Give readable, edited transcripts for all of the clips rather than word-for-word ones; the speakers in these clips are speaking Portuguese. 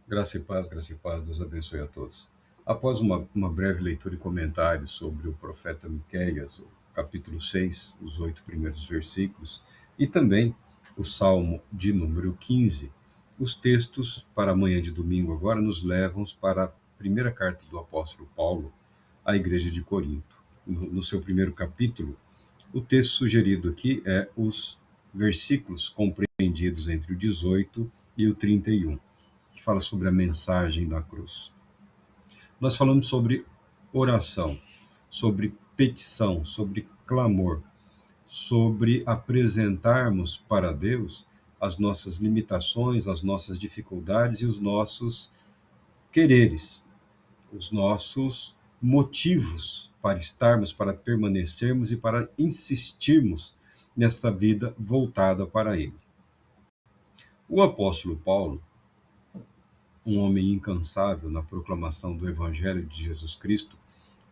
Graça e paz, Deus abençoe a todos. Após uma breve leitura e comentário sobre o profeta Miqueias, o capítulo 6, os 8 primeiros versículos, e também o Salmo de número 15, os textos para amanhã de domingo agora nos levam para a primeira carta do apóstolo Paulo à igreja de Corinto. No seu primeiro capítulo, o texto sugerido aqui é os versículos compreendidos entre o 18 e o 31, que fala sobre a mensagem da cruz. Nós falamos sobre oração, sobre petição, sobre clamor, sobre apresentarmos para Deus as nossas limitações, as nossas dificuldades e os nossos quereres, os nossos motivos para estarmos, para permanecermos e para insistirmos nesta vida voltada para Ele. O apóstolo Paulo, um homem incansável na proclamação do Evangelho de Jesus Cristo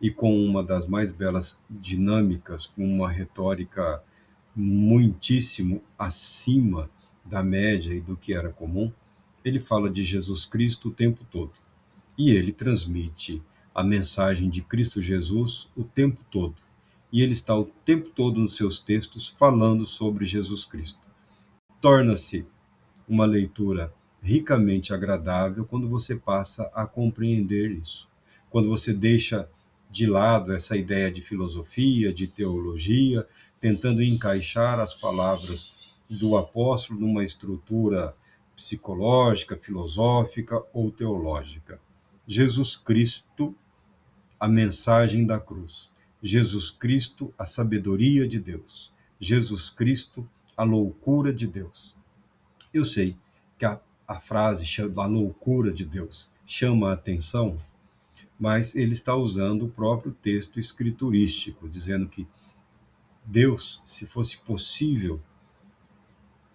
e com uma das mais belas dinâmicas, com uma retórica muitíssimo acima da média e do que era comum, ele fala de Jesus Cristo o tempo todo. E ele transmite a mensagem de Cristo Jesus o tempo todo. E ele está o tempo todo nos seus textos falando sobre Jesus Cristo. Torna-se uma leitura ricamente agradável quando você passa a compreender isso. Quando você deixa de lado essa ideia de filosofia, de teologia, tentando encaixar as palavras do apóstolo numa estrutura psicológica, filosófica ou teológica. Jesus Cristo, a mensagem da cruz. Jesus Cristo, a sabedoria de Deus. Jesus Cristo, a loucura de Deus. Eu sei que a frase a loucura de Deus chama a atenção, mas ele está usando o próprio texto escriturístico, dizendo que Deus, se fosse possível,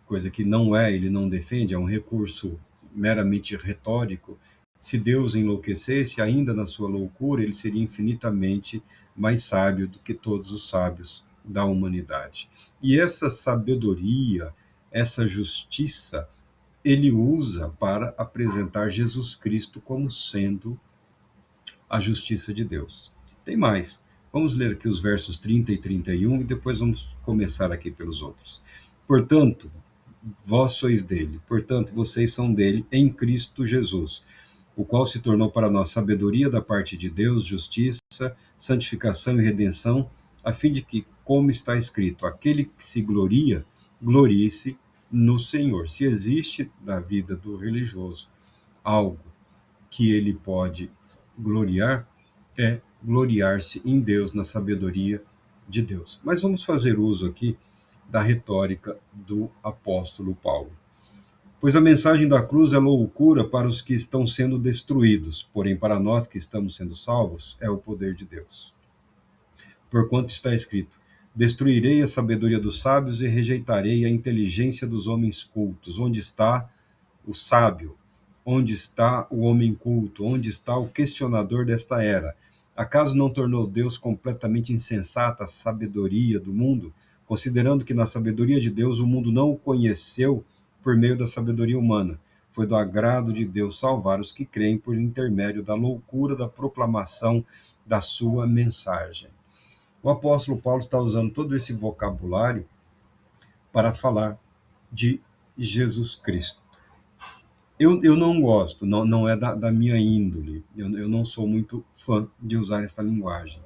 coisa que não é, ele não defende, é um recurso meramente retórico, se Deus enlouquecesse, ainda na sua loucura, ele seria infinitamente mais sábio do que todos os sábios da humanidade. E essa sabedoria, essa justiça, ele usa para apresentar Jesus Cristo como sendo a justiça de Deus. Tem mais. Vamos ler aqui os versos 30 e 31 e depois vamos começar aqui pelos outros. Portanto, vós sois dele, portanto, vocês são dele em Cristo Jesus, o qual se tornou para nós sabedoria da parte de Deus, justiça, santificação e redenção, a fim de que, como está escrito, aquele que se gloria, glorie-se no Senhor. Se existe na vida do religioso algo que ele pode gloriar, é gloriar-se em Deus, na sabedoria de Deus. Mas vamos fazer uso aqui da retórica do apóstolo Paulo. Pois a mensagem da cruz é loucura para os que estão sendo destruídos, porém para nós que estamos sendo salvos é o poder de Deus. Porquanto está escrito: destruirei a sabedoria dos sábios e rejeitarei a inteligência dos homens cultos. Onde está o sábio? Onde está o homem culto? Onde está o questionador desta era? Acaso não tornou Deus completamente insensata a sabedoria do mundo, considerando que na sabedoria de Deus o mundo não o conheceu por meio da sabedoria humana? Foi do agrado de Deus salvar os que creem por intermédio da loucura da proclamação da sua mensagem. O apóstolo Paulo está usando todo esse vocabulário para falar de Jesus Cristo. Eu não gosto, não é da minha índole, eu não sou muito fã de usar esta linguagem.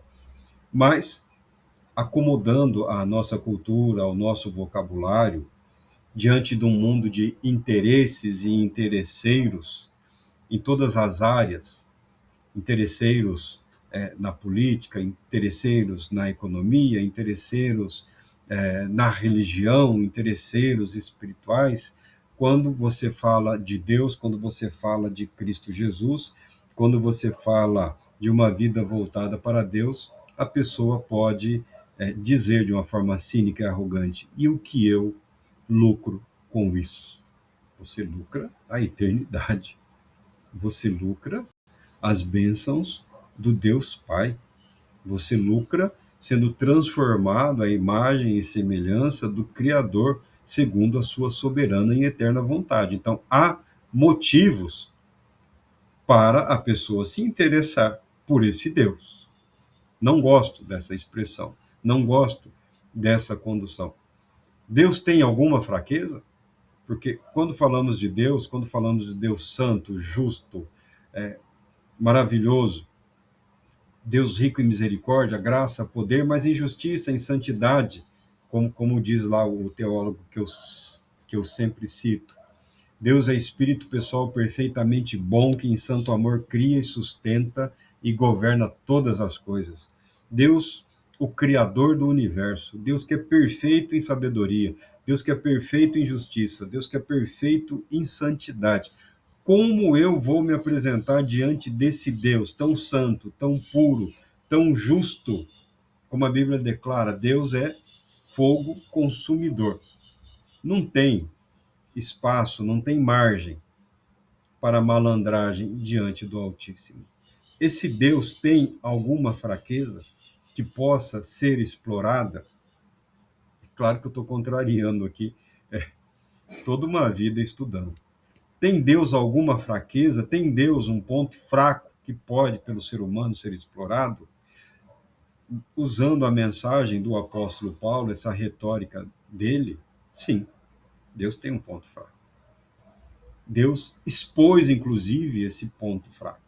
Mas, acomodando a nossa cultura, ao nosso vocabulário, diante de um mundo de interesses e interesseiros em todas as áreas, interesseiros na política, interesseiros na economia, interesseiros na religião, interesseiros espirituais, quando você fala de Deus, quando você fala de Cristo Jesus, quando você fala de uma vida voltada para Deus, a pessoa pode dizer de uma forma cínica e arrogante: e o que eu lucro com isso? Você lucra a eternidade. Você lucra as bênçãos do Deus Pai. Você lucra sendo transformado à imagem e semelhança do Criador, segundo a sua soberana e eterna vontade. Então, há motivos para a pessoa se interessar por esse Deus. Não gosto dessa expressão, não gosto dessa condução. Deus tem alguma fraqueza? Porque quando falamos de Deus santo, justo, maravilhoso, Deus rico em misericórdia, graça, poder, mas em justiça, em santidade, como diz lá o teólogo que eu sempre cito. Deus é espírito pessoal perfeitamente bom, que em santo amor cria e sustenta e governa todas as coisas. Deus, o criador do universo, Deus que é perfeito em sabedoria, Deus que é perfeito em justiça, Deus que é perfeito em santidade. Como eu vou me apresentar diante desse Deus tão santo, tão puro, tão justo, como a Bíblia declara, Deus é fogo consumidor. Não tem espaço, não tem margem para malandragem diante do Altíssimo. Esse Deus tem alguma fraqueza que possa ser explorada? Claro que eu estou contrariando aqui toda uma vida estudando. Tem Deus alguma fraqueza? Tem Deus um ponto fraco que pode, pelo ser humano, ser explorado? Usando a mensagem do apóstolo Paulo, essa retórica dele, sim, Deus tem um ponto fraco. Deus expôs, inclusive, esse ponto fraco.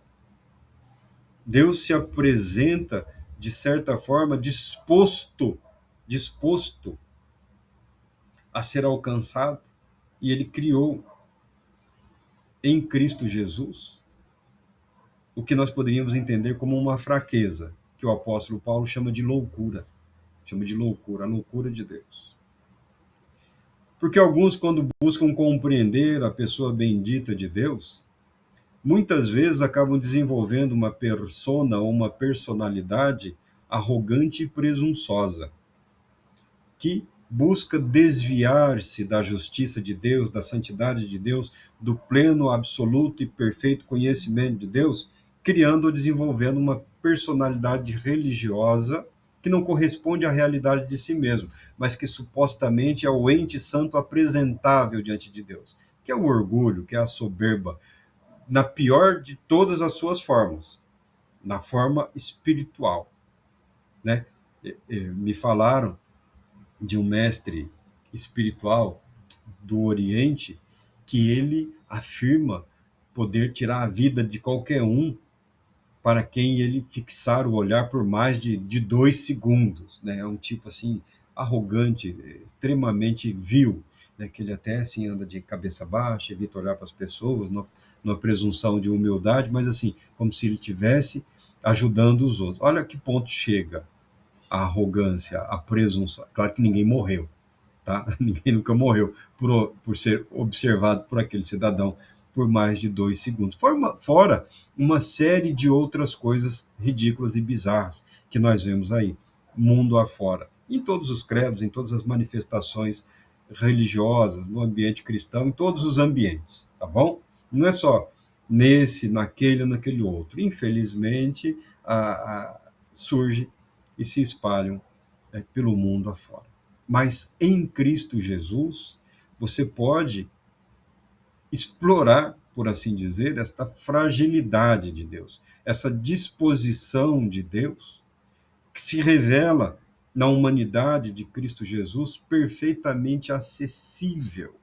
Deus se apresenta, de certa forma, disposto a ser alcançado, e ele criou em Cristo Jesus o que nós poderíamos entender como uma fraqueza, que o apóstolo Paulo chama de loucura, a loucura de Deus. Porque alguns, quando buscam compreender a pessoa bendita de Deus, muitas vezes acabam desenvolvendo uma persona ou uma personalidade arrogante e presunçosa, que busca desviar-se da justiça de Deus, da santidade de Deus, do pleno, absoluto e perfeito conhecimento de Deus, criando ou desenvolvendo uma personalidade religiosa que não corresponde à realidade de si mesmo, mas que supostamente é o ente santo apresentável diante de Deus, que é o orgulho, que é a soberba, na pior de todas as suas formas, na forma espiritual, né? Me falaram de um mestre espiritual do Oriente que ele afirma poder tirar a vida de qualquer um para quem ele fixar o olhar por mais de 2 segundos, né? É um tipo assim arrogante, extremamente vil, né? Que ele até assim anda de cabeça baixa, evita olhar para as pessoas, numa presunção de humildade, mas assim como se ele tivesse ajudando os outros. Olha que ponto chega a arrogância, a presunção. Claro que ninguém morreu, tá? Ninguém nunca morreu por ser observado por aquele cidadão por mais de 2 segundos. Fora uma série de outras coisas ridículas e bizarras que nós vemos aí, mundo afora. Em todos os credos, em todas as manifestações religiosas, no ambiente cristão, em todos os ambientes, tá bom? Não é só nesse, naquele ou naquele outro. Infelizmente, surge e se espalham pelo mundo afora. Mas em Cristo Jesus, você pode explorar, por assim dizer, esta fragilidade de Deus, essa disposição de Deus, que se revela na humanidade de Cristo Jesus, perfeitamente acessível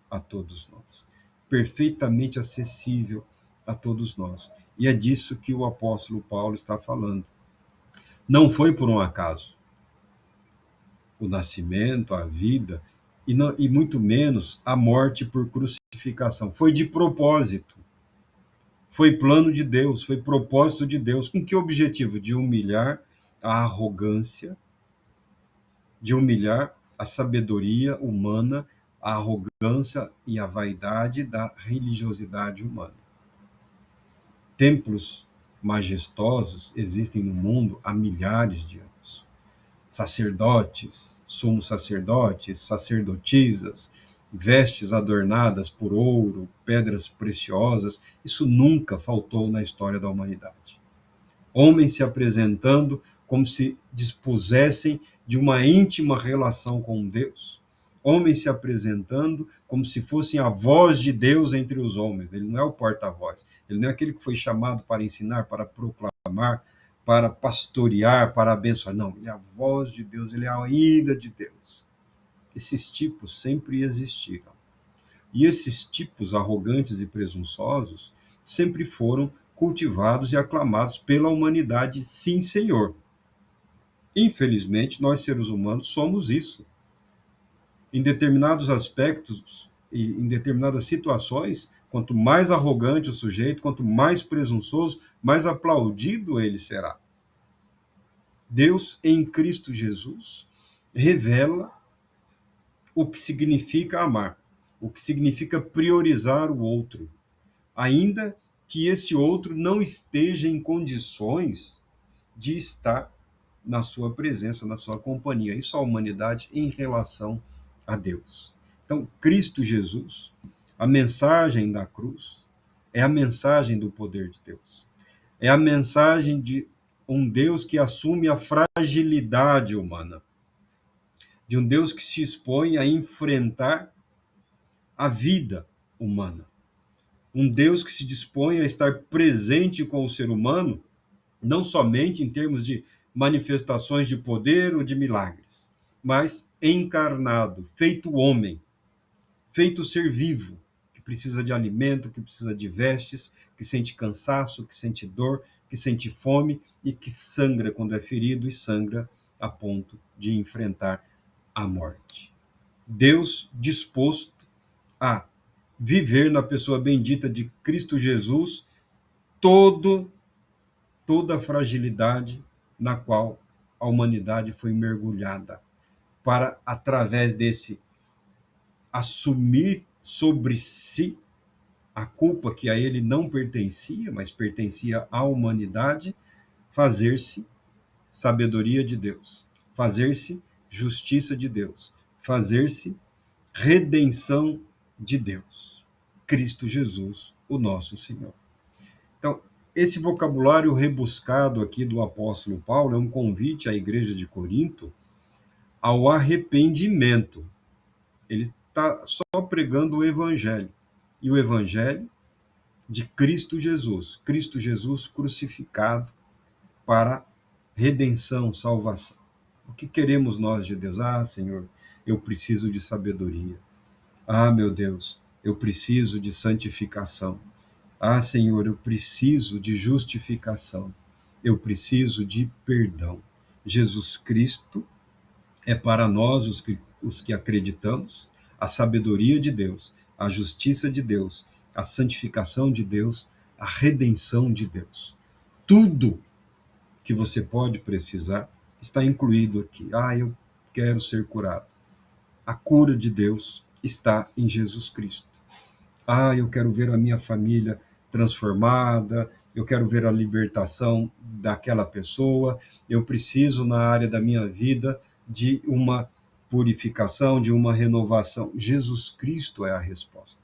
a todos nós. Perfeitamente acessível a todos nós. E é disso que o apóstolo Paulo está falando. Não foi por um acaso o nascimento, a vida, e muito menos a morte por crucificação. Foi de propósito. Foi plano de Deus, foi propósito de Deus. Com que objetivo? De humilhar a arrogância, de humilhar a sabedoria humana, a arrogância e a vaidade da religiosidade humana. Templos majestosos existem no mundo há milhares de anos. Sacerdotes, sumos sacerdotes, sacerdotisas, vestes adornadas por ouro, pedras preciosas, isso nunca faltou na história da humanidade. Homens se apresentando como se dispusessem de uma íntima relação com Deus. Homens se apresentando como se fossem a voz de Deus entre os homens. Ele não é o porta-voz, ele não é aquele que foi chamado para ensinar, para proclamar, para pastorear, para abençoar. Não, ele é a voz de Deus, ele é a ira de Deus. Esses tipos sempre existiram. E esses tipos arrogantes e presunçosos sempre foram cultivados e aclamados pela humanidade, sim, Senhor. Infelizmente, nós seres humanos somos isso. Em determinados aspectos e em determinadas situações, quanto mais arrogante o sujeito, quanto mais presunçoso, mais aplaudido ele será. Deus, em Cristo Jesus, revela o que significa amar, o que significa priorizar o outro, ainda que esse outro não esteja em condições de estar na sua presença, na sua companhia. Isso a humanidade em relação a Deus. Então, Cristo Jesus, a mensagem da cruz, é a mensagem do poder de Deus. É a mensagem de um Deus que assume a fragilidade humana, de um Deus que se expõe a enfrentar a vida humana. Um Deus que se dispõe a estar presente com o ser humano, não somente em termos de manifestações de poder ou de milagres, mas encarnado, feito homem, feito ser vivo, que precisa de alimento, que precisa de vestes, que sente cansaço, que sente dor, que sente fome e que sangra quando é ferido e sangra a ponto de enfrentar a morte. Deus disposto a viver na pessoa bendita de Cristo Jesus toda a fragilidade na qual a humanidade foi mergulhada, para, através desse assumir sobre si a culpa que a ele não pertencia, mas pertencia à humanidade, fazer-se sabedoria de Deus, fazer-se justiça de Deus, fazer-se redenção de Deus. Cristo Jesus, o nosso Senhor. Então, esse vocabulário rebuscado aqui do apóstolo Paulo é um convite à igreja de Corinto ao arrependimento. Ele está só pregando o evangelho. E o evangelho de Cristo Jesus crucificado para redenção, salvação. O que queremos nós de Deus? Ah, Senhor, eu preciso de sabedoria. Ah, meu Deus, eu preciso de santificação. Ah, Senhor, eu preciso de justificação. Eu preciso de perdão. Jesus Cristo é para nós, os que acreditamos, a sabedoria de Deus, a justiça de Deus, a santificação de Deus, a redenção de Deus. Tudo que você pode precisar está incluído aqui. Ah, eu quero ser curado. A cura de Deus está em Jesus Cristo. Ah, eu quero ver a minha família transformada, eu quero ver a libertação daquela pessoa, eu preciso, na área da minha vida, de uma purificação, de uma renovação. Jesus Cristo é a resposta.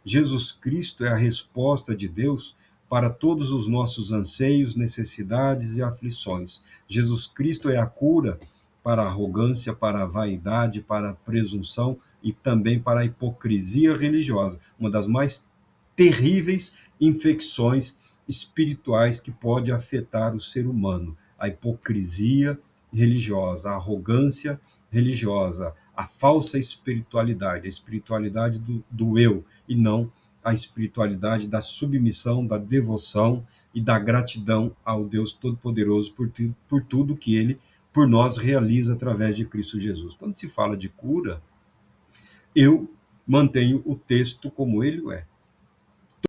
Jesus Cristo é a resposta de Deus para todos os nossos anseios, necessidades e aflições. Jesus Cristo é a cura para a arrogância, para a vaidade, para a presunção e também para a hipocrisia religiosa, uma das mais terríveis infecções espirituais que pode afetar o ser humano. A hipocrisia religiosa, a arrogância religiosa, a falsa espiritualidade, a espiritualidade do eu, e não a espiritualidade da submissão, da devoção e da gratidão ao Deus Todo-Poderoso por tudo que Ele, por nós, realiza através de Cristo Jesus. Quando se fala de cura, eu mantenho o texto como ele é.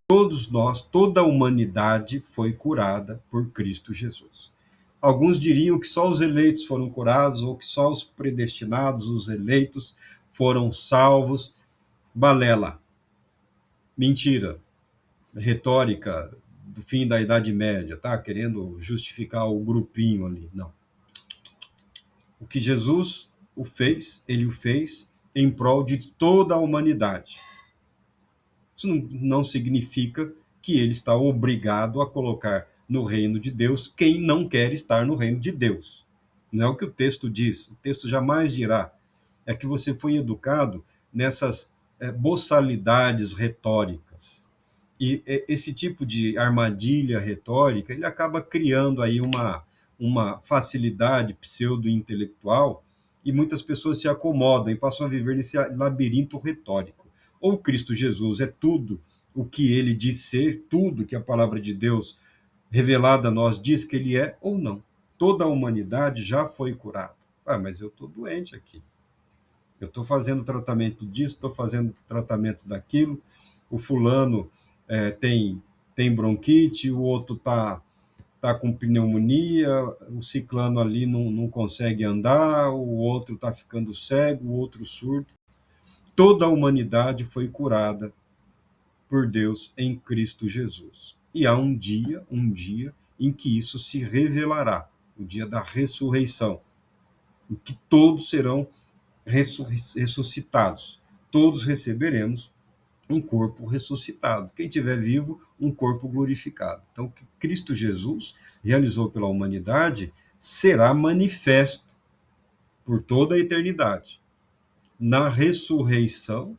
Todos nós, toda a humanidade foi curada por Cristo Jesus. Alguns diriam que só os eleitos foram curados, ou que só os predestinados, os eleitos, foram salvos. Balela. Mentira. Retórica do fim da Idade Média, tá? Querendo justificar o grupinho ali. Não. O que Jesus ele o fez em prol de toda a humanidade. Isso não significa que ele está obrigado a colocar no reino de Deus quem não quer estar no reino de Deus. Não é o que o texto diz. O texto jamais dirá. É que você foi educado nessas boçalidades retóricas. E esse tipo de armadilha retórica, ele acaba criando aí uma facilidade pseudo-intelectual e muitas pessoas se acomodam e passam a viver nesse labirinto retórico. Ou Cristo Jesus é tudo o que ele diz ser, tudo que a palavra de Deus revelada a nós diz que ele é, ou não. Toda a humanidade já foi curada. Ah, mas eu estou doente aqui. Eu estou fazendo tratamento disso, estou fazendo tratamento daquilo. O fulano tem bronquite, o outro tá com pneumonia, o ciclano ali não consegue andar, o outro está ficando cego, o outro surdo. Toda a humanidade foi curada por Deus em Cristo Jesus. E há um dia em que isso se revelará, o dia da ressurreição, em que todos serão ressuscitados. Todos receberemos um corpo ressuscitado. Quem estiver vivo, um corpo glorificado. Então, o que Cristo Jesus realizou pela humanidade será manifesto por toda a eternidade. Na ressurreição,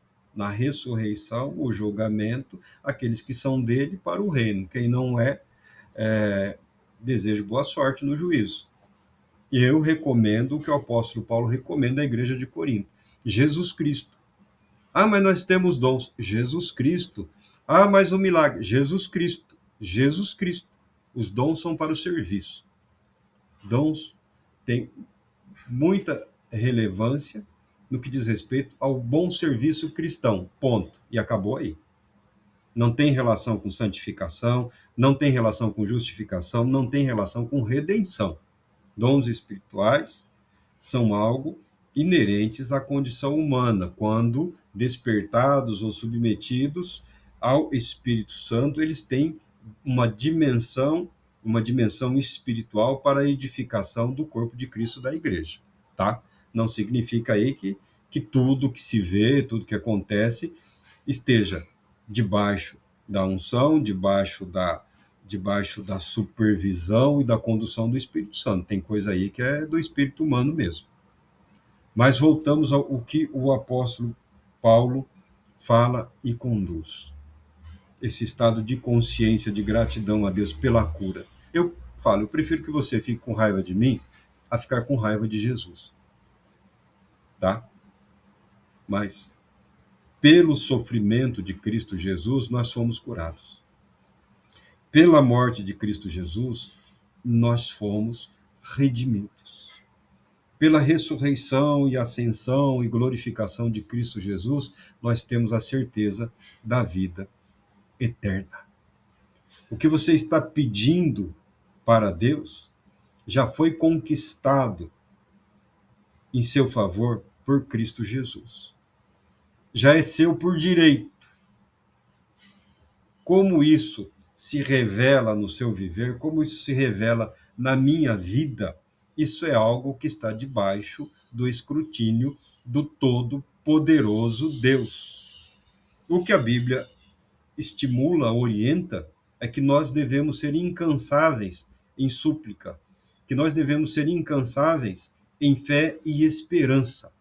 o julgamento, aqueles que são dele para o reino. Quem não desejo boa sorte no juízo. Eu recomendo o que o apóstolo Paulo recomenda à igreja de Corinto. Jesus Cristo. Ah, mas nós temos dons. Jesus Cristo. Ah, mas o milagre. Jesus Cristo. Jesus Cristo. Os dons são para o serviço. Dons têm muita relevância no que diz respeito ao bom serviço cristão. Ponto. E acabou aí. Não tem relação com santificação, não tem relação com justificação, não tem relação com redenção. Dons espirituais são algo inerentes à condição humana. Quando despertados ou submetidos ao Espírito Santo, eles têm uma dimensão espiritual para a edificação do corpo de Cristo da igreja, tá? Não significa aí que tudo que se vê, tudo que acontece, esteja debaixo da unção, debaixo da supervisão e da condução do Espírito Santo. Tem coisa aí que é do espírito humano mesmo. Mas voltamos ao que o apóstolo Paulo fala e conduz. Esse estado de consciência, de gratidão a Deus pela cura. Eu prefiro que você fique com raiva de mim a ficar com raiva de Jesus. Tá? Mas, pelo sofrimento de Cristo Jesus, nós somos curados. Pela morte de Cristo Jesus, nós fomos redimidos. Pela ressurreição e ascensão e glorificação de Cristo Jesus, nós temos a certeza da vida eterna. O que você está pedindo para Deus já foi conquistado em seu favor por Cristo Jesus. Já é seu por direito. Como isso se revela no seu viver, como isso se revela na minha vida, isso é algo que está debaixo do escrutínio do Todo-Poderoso Deus. O que a Bíblia estimula, orienta, é que nós devemos ser incansáveis em súplica, que nós devemos ser incansáveis em fé e esperança.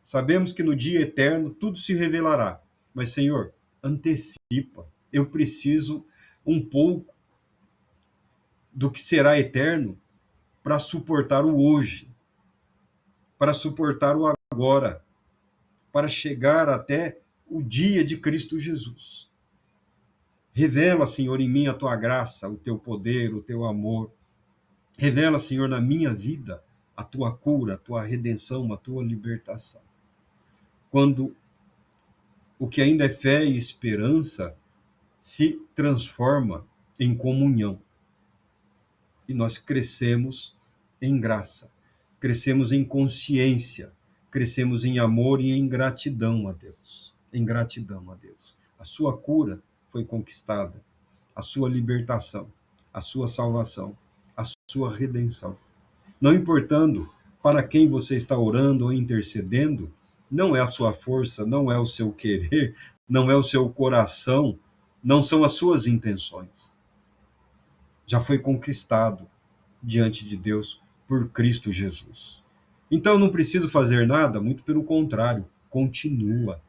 Sabemos que no dia eterno tudo se revelará, mas, Senhor, antecipa. Eu preciso um pouco do que será eterno para suportar o hoje, para suportar o agora, para chegar até o dia de Cristo Jesus. Revela, Senhor, em mim a tua graça, o teu poder, o teu amor. Revela, Senhor, na minha vida a tua cura, a tua redenção, a tua libertação. Quando o que ainda é fé e esperança se transforma em comunhão. E nós crescemos em graça, crescemos em consciência, crescemos em amor e em gratidão a Deus. Em gratidão a Deus. A sua cura foi conquistada, a sua libertação, a sua salvação, a sua redenção. Não importando para quem você está orando ou intercedendo, não é a sua força, não é o seu querer, não é o seu coração, não são as suas intenções. Já foi conquistado diante de Deus por Cristo Jesus. Então, eu não preciso fazer nada, muito pelo contrário, continua.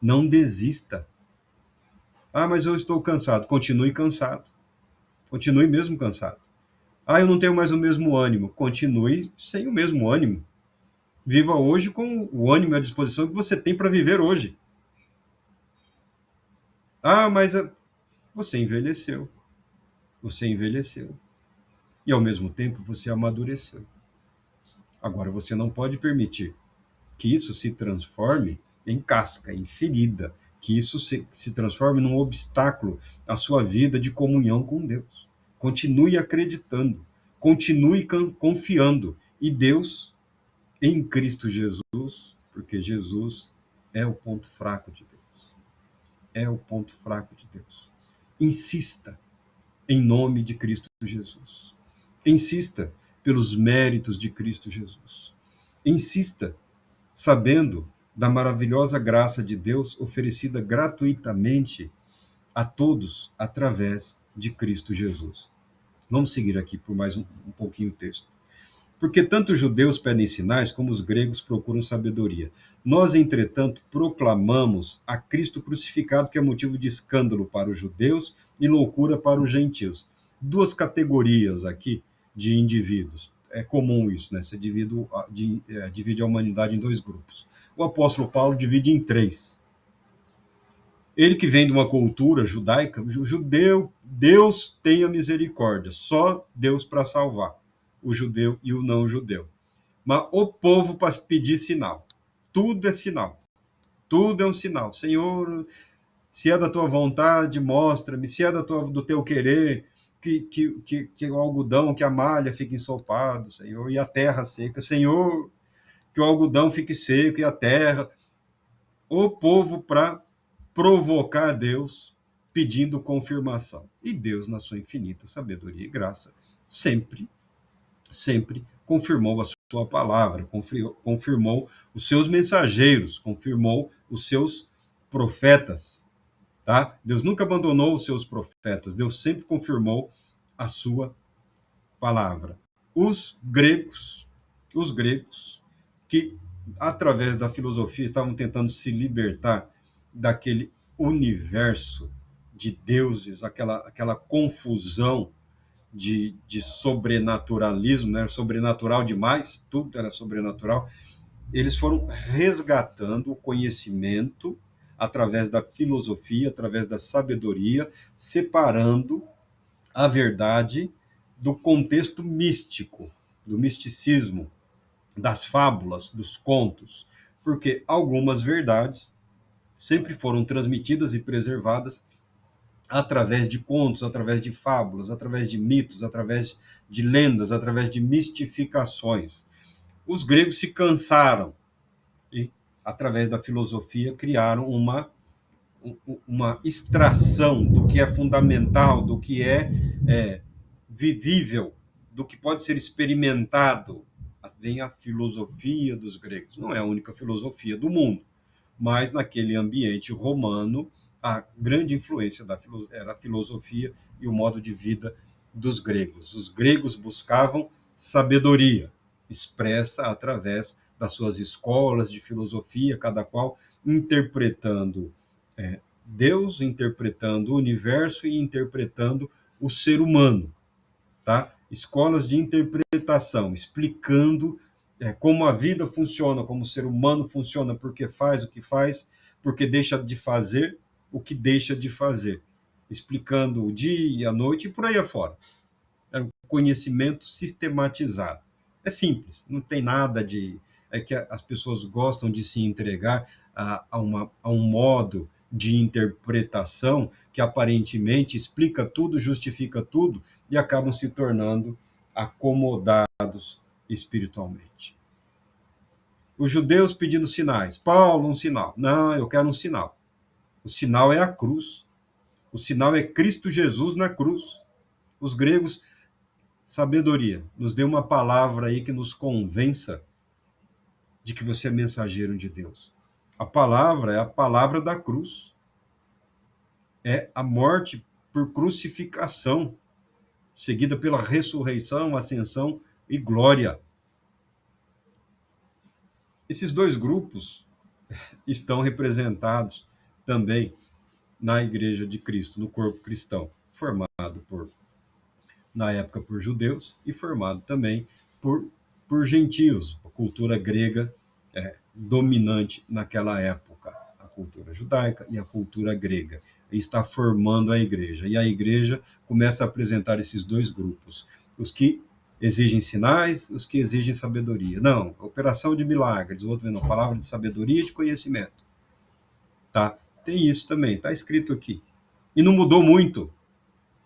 Não desista. Ah, mas eu estou cansado. Continue cansado. Continue mesmo cansado. Ah, eu não tenho mais o mesmo ânimo. Continue sem o mesmo ânimo. Viva hoje com o ânimo e a disposição que você tem para viver hoje. Ah, mas você envelheceu. Você envelheceu. E ao mesmo tempo você amadureceu. Agora você não pode permitir que isso se transforme em casca, em ferida, que isso se transforme num obstáculo à sua vida de comunhão com Deus. Continue acreditando, continue confiando. E Deus, em Cristo Jesus, porque Jesus é o ponto fraco de Deus. É o ponto fraco de Deus. Insista em nome de Cristo Jesus. Insista pelos méritos de Cristo Jesus. Insista sabendo da maravilhosa graça de Deus oferecida gratuitamente a todos através de Cristo Jesus. Vamos seguir aqui por mais um pouquinho o texto. Porque tanto os judeus pedem sinais, como os gregos procuram sabedoria. Nós, entretanto, proclamamos a Cristo crucificado, que é motivo de escândalo para os judeus e loucura para os gentios. Duas categorias aqui de indivíduos. É comum isso, né? Você divide a humanidade em dois grupos. O apóstolo Paulo divide em três. Ele que vem de uma cultura judaica, o judeu, Deus tenha misericórdia, só Deus para salvar o judeu e o não judeu. Mas o povo para pedir sinal. Tudo é sinal. Tudo é um sinal. Senhor, se é da tua vontade, mostra-me. Se é do teu querer, que o algodão, que a malha fique ensopado, Senhor, e a terra seca. Senhor, que o algodão fique seco e a terra. O povo para provocar Deus pedindo confirmação. E Deus, na sua infinita sabedoria e graça, sempre confirmou a sua palavra, confirmou os seus mensageiros, confirmou os seus profetas, tá? Deus nunca abandonou os seus profetas, Deus sempre confirmou a sua palavra. Os gregos que através da filosofia estavam tentando se libertar daquele universo de deuses, aquela confusão de sobrenaturalismo, né? Sobrenatural demais, tudo era sobrenatural. Eles foram resgatando o conhecimento através da filosofia, através da sabedoria, separando a verdade do contexto místico, do misticismo, das fábulas, dos contos, porque algumas verdades sempre foram transmitidas e preservadas através de contos, através de fábulas, através de mitos, através de lendas, através de mistificações. Os gregos se cansaram e, através da filosofia, criaram uma extração do que é fundamental, do que é vivível, do que pode ser experimentado. Vem a filosofia dos gregos. Não é a única filosofia do mundo, mas naquele ambiente romano, a grande influência era a filosofia e o modo de vida dos gregos. Os gregos buscavam sabedoria, expressa através das suas escolas de filosofia, cada qual interpretando Deus, interpretando o universo e interpretando o ser humano, tá? Escolas de interpretação, explicando como a vida funciona, como o ser humano funciona, porque faz o que faz, porque deixa de fazer o que deixa de fazer, explicando o dia e a noite e por aí afora. É um conhecimento sistematizado. É simples, não tem nada de... É que as pessoas gostam de se entregar a um modo de interpretação que aparentemente explica tudo, justifica tudo e acabam se tornando acomodados espiritualmente. Os judeus pedindo sinais. Paulo, um sinal. Não, eu quero um sinal. O sinal é a cruz. O sinal é Cristo Jesus na cruz. Os gregos, sabedoria. Nos dê uma palavra aí que nos convença de que você é mensageiro de Deus. A palavra é a palavra da cruz. É a morte por crucificação, seguida pela ressurreição, ascensão e glória. Esses dois grupos estão representados também na Igreja de Cristo, no corpo cristão, formado na época por judeus e formado também por gentios, a cultura grega dominante naquela época, a cultura judaica e a cultura grega. E está formando a igreja. E a igreja começa a apresentar esses dois grupos, os que exigem sinais, os que exigem sabedoria. Não, operação de milagres, o outro vendo palavra de sabedoria e de conhecimento. Tá? Tem isso também, está escrito aqui. E não mudou muito.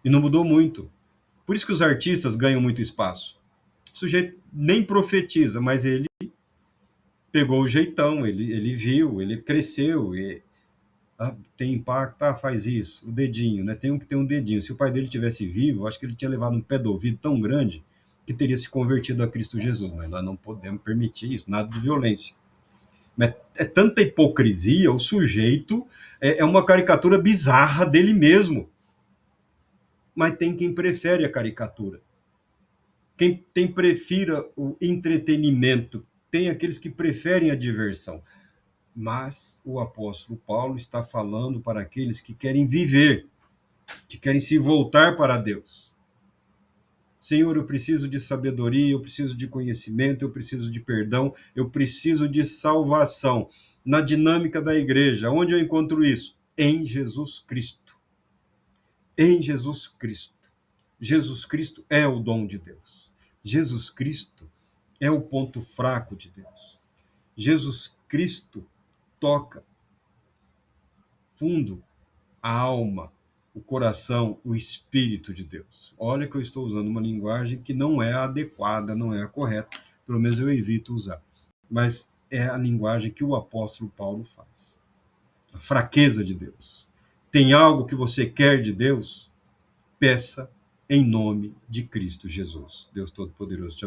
E não mudou muito. Por isso que os artistas ganham muito espaço. O sujeito nem profetiza, mas ele pegou o jeitão, ele viu, ele cresceu, tem impacto, faz isso, o dedinho, né? Tem um que tem um dedinho. Se o pai dele tivesse vivo, acho que ele tinha levado um pé do ouvido tão grande que teria se convertido a Cristo Jesus, mas nós não podemos permitir isso, nada de violência. Mas é tanta hipocrisia, o sujeito é uma caricatura bizarra dele mesmo. Mas tem quem prefere a caricatura. Quem prefira o entretenimento, tem aqueles que preferem a diversão. Mas o apóstolo Paulo está falando para aqueles que querem viver, que querem se voltar para Deus. Senhor, eu preciso de sabedoria, eu preciso de conhecimento, eu preciso de perdão, eu preciso de salvação. Na dinâmica da igreja, onde eu encontro isso? Em Jesus Cristo. Em Jesus Cristo. Jesus Cristo é o dom de Deus. Jesus Cristo é o ponto fraco de Deus. Jesus Cristo toca fundo a alma, o coração, o espírito de Deus. Olha que eu estou usando uma linguagem que não é adequada, não é a correta, pelo menos eu evito usar. Mas é a linguagem que o apóstolo Paulo faz. A fraqueza de Deus. Tem algo que você quer de Deus? Peça em nome de Cristo Jesus. Deus Todo-Poderoso te abençoe.